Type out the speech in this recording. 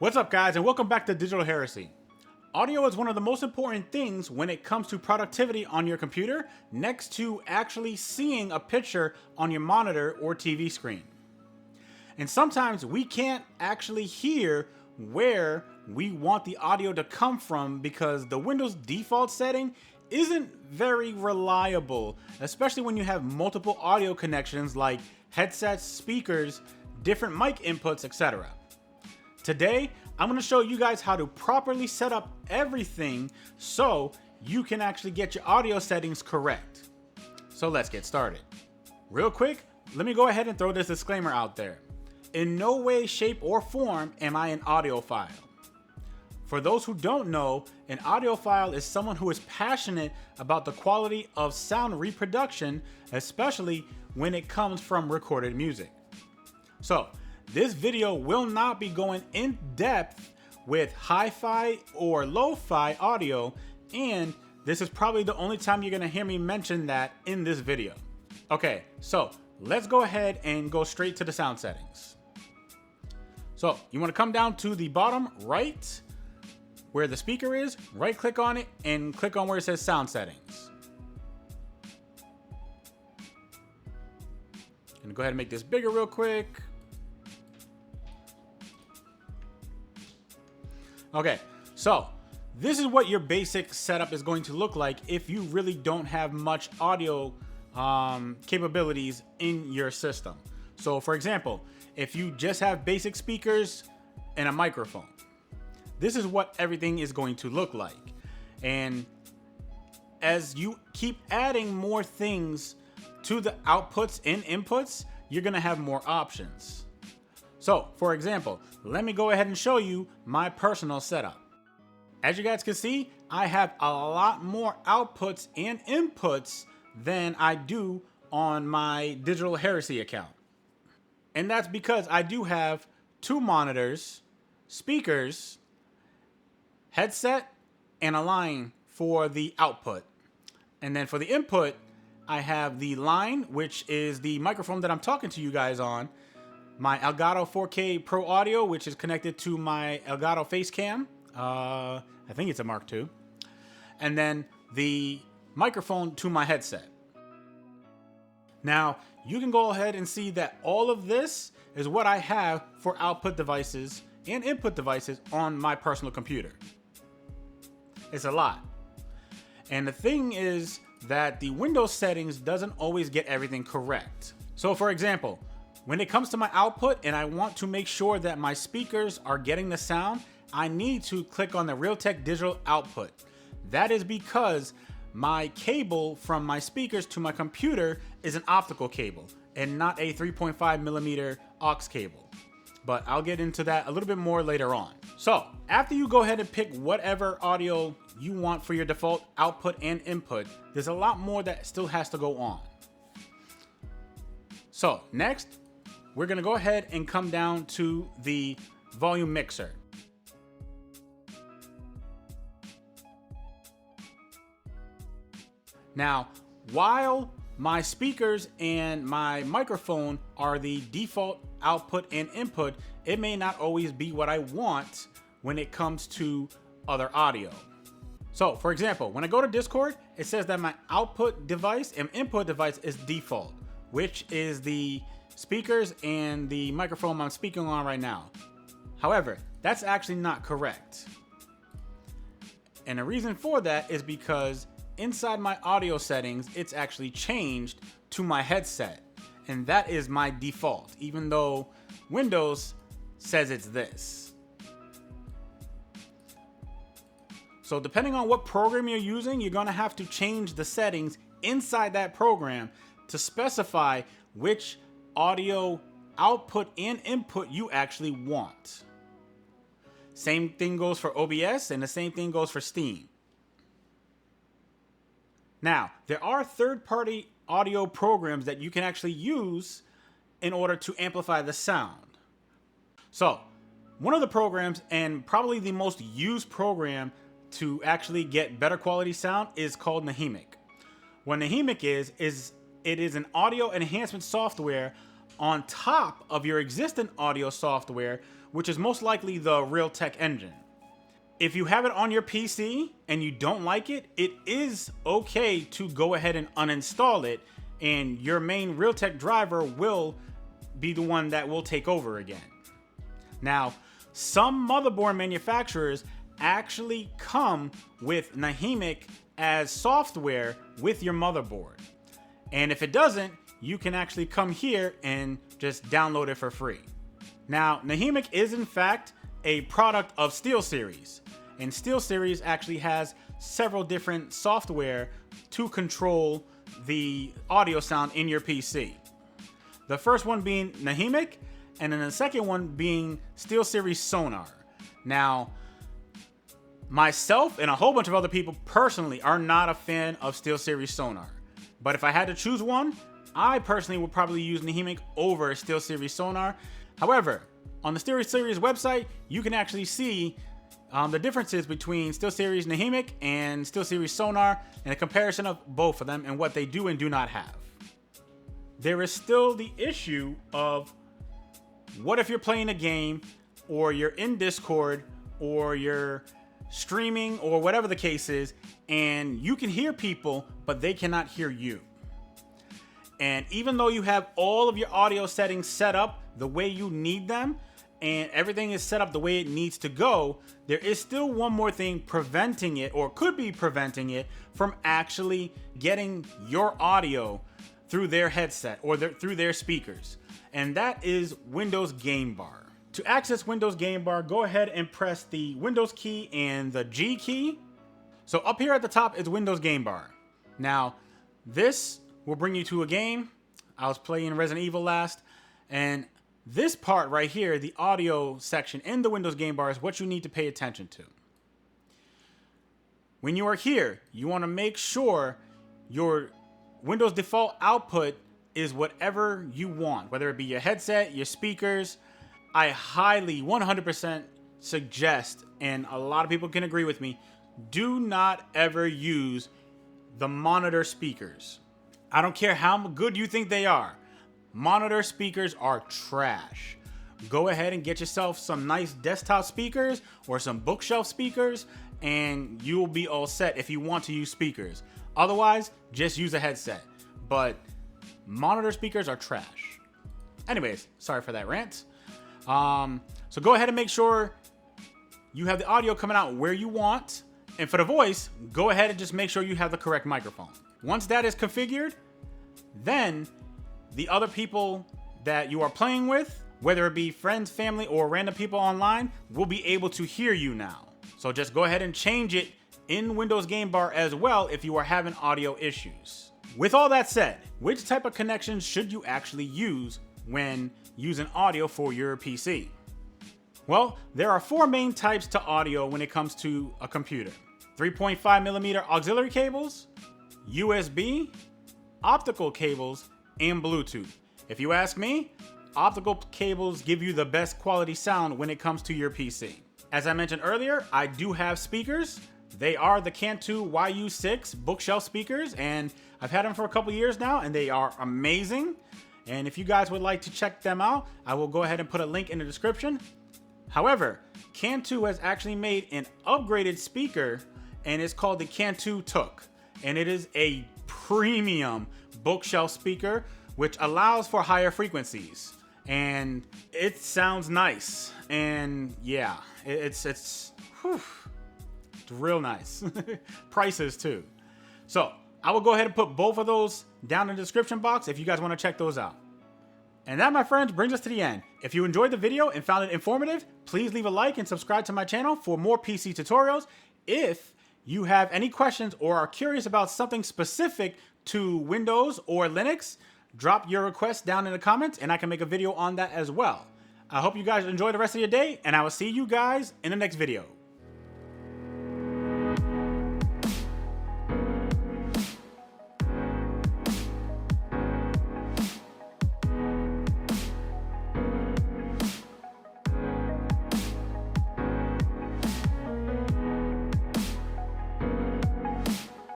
What's up, guys, and welcome back to Digital Heresy. Audio is one of the most important things when it comes to productivity on your computer, next to actually seeing a picture on your monitor or TV screen. And sometimes we can't actually hear where we want the audio to come from because the Windows default setting isn't very reliable, especially when you have multiple audio connections like headsets, speakers, different mic inputs, etc. Today, I'm going to show you guys how to properly set up everything so you can actually get your audio settings correct. So let's get started. Real quick, let me go ahead and throw this disclaimer out there. In no way, shape, or form am I an audiophile. For those who don't know, an audiophile is someone who is passionate about the quality of sound reproduction, especially when it comes from recorded music. So, this video will not be going in depth with hi-fi or lo-fi audio, and this is probably the only time you're gonna hear me mention that in this video. Okay, so let's go ahead and go straight to the sound settings. So you wanna come down to the bottom right where the speaker is, right click on it and click on where it says sound settings. I'm gonna go ahead and make this bigger real quick. Okay, so this is what your basic setup is going to look like if you really don't have much audio capabilities in your system. So for example, if you just have basic speakers and a microphone, this is what everything is going to look like. And as you keep adding more things to the outputs and inputs, you're gonna have more options. So, for example, let me go ahead and show you my personal setup. As you guys can see, I have a lot more outputs and inputs than I do on my Digital Heresy account. And that's because I do have 2 monitors, speakers, headset, and a line for the output. And then for the input, I have the line, which is the microphone that I'm talking to you guys on, my Elgato 4K Pro Audio, which is connected to my Elgato face cam. I think it's a Mark II. And then the microphone to my headset. Now, you can go ahead and see that all of this is what I have for output devices and input devices on my personal computer. It's a lot. And the thing is that the Windows settings doesn't always get everything correct. So for example, when it comes to my output and I want to make sure that my speakers are getting the sound, I need to click on the Realtek digital output. That is because my cable from my speakers to my computer is an optical cable and not a 3.5 millimeter aux cable. But I'll get into that a little bit more later on. So after you go ahead and pick whatever audio you want for your default output and input, there's a lot more that still has to go on. So next, we're gonna go ahead and come down to the volume mixer. Now, while my speakers and my microphone are the default output and input, it may not always be what I want when it comes to other audio. So, for example, when I go to Discord, it says that my output device and input device is default, which is the speakers and the microphone I'm speaking on right now. However, that's actually not correct. And the reason for that is because inside my audio settings, it's actually changed to my headset. And that is my default, even though Windows says it's this. So depending on what program you're using, you're gonna have to change the settings inside that program to specify which audio output and input you actually want. Same thing goes for OBS and the same thing goes for Steam. Now, there are third-party audio programs that you can actually use in order to amplify the sound. So, one of the programs, and probably the most used program to actually get better quality sound, is called Nahimic. What Nahimic is it is an audio enhancement software on top of your existing audio software, which is most likely the Realtek engine. If you have it on your PC and you don't like it, it is okay to go ahead and uninstall it, and your main Realtek driver will be the one that will take over again. Now, some motherboard manufacturers actually come with Nahimic as software with your motherboard. And if it doesn't, you can actually come here and just download it for free. Now, Nahimic is in fact a product of SteelSeries, and SteelSeries actually has several different software to control the audio sound in your PC. The first one being Nahimic, and then the second one being SteelSeries Sonar. Now, myself and a whole bunch of other people personally are not a fan of SteelSeries Sonar. But if I had to choose one, I personally would probably use Nahimic over SteelSeries Sonar. However, on the SteelSeries website, you can actually see the differences between SteelSeries Nahimic and SteelSeries Sonar and a comparison of both of them and what they do and do not have. There is still the issue of what if you're playing a game, or you're in Discord, or you're streaming, or whatever the case is, and you can hear people, but they cannot hear you. And even though you have all of your audio settings set up the way you need them, and everything is set up the way it needs to go, there is still one more thing preventing it, or could be preventing it, from actually getting your audio through their headset or through their speakers. And that is Windows Game Bar. To access Windows Game Bar, go ahead and press the Windows key and the G key. So up here at the top is Windows Game Bar. Now, this will bring you to a game. I was playing Resident Evil last, and this part right here, the audio section in the Windows Game Bar, is what you need to pay attention to. When you are here, you want to make sure your Windows default output is whatever you want, whether it be your headset, your speakers. I highly 100% suggest, and a lot of people can agree with me, do not ever use the monitor speakers. I don't care how good you think they are. Monitor speakers are trash. Go ahead and get yourself some nice desktop speakers or some bookshelf speakers, and you will be all set if you want to use speakers. Otherwise, just use a headset. But monitor speakers are trash. Anyways, sorry for that rant. So go ahead and make sure you have the audio coming out where you want. And for the voice, go ahead and just make sure you have the correct microphone. Once that is configured, then the other people that you are playing with, whether it be friends, family, or random people online, will be able to hear you now. So just go ahead and change it in Windows Game Bar as well if you are having audio issues. With all that said, which type of connections should you actually use when using audio for your PC? Well, there are four main types to audio when it comes to a computer: 3.5mm auxiliary cables, USB, optical cables, and Bluetooth. If you ask me, optical cables give you the best quality sound when it comes to your PC. As I mentioned earlier, I do have speakers. They are the Cantu YU6 bookshelf speakers, and I've had them for a couple years now, and they are amazing. And if you guys would like to check them out, I will go ahead and put a link in the description. However, Cantu has actually made an upgraded speaker, and it's called the Cantu Took. And it is a premium bookshelf speaker, which allows for higher frequencies. And it sounds nice. And yeah, it's real nice. Prices too. So I will go ahead and put both of those down in the description box if you guys want to check those out. And that, my friends, brings us to the end. If you enjoyed the video and found it informative, please leave a like and subscribe to my channel for more PC tutorials. If you have any questions or are curious about something specific to Windows or Linux, drop your request down in the comments and I can make a video on that as well. I hope you guys enjoy the rest of your day, and I will see you guys in the next video.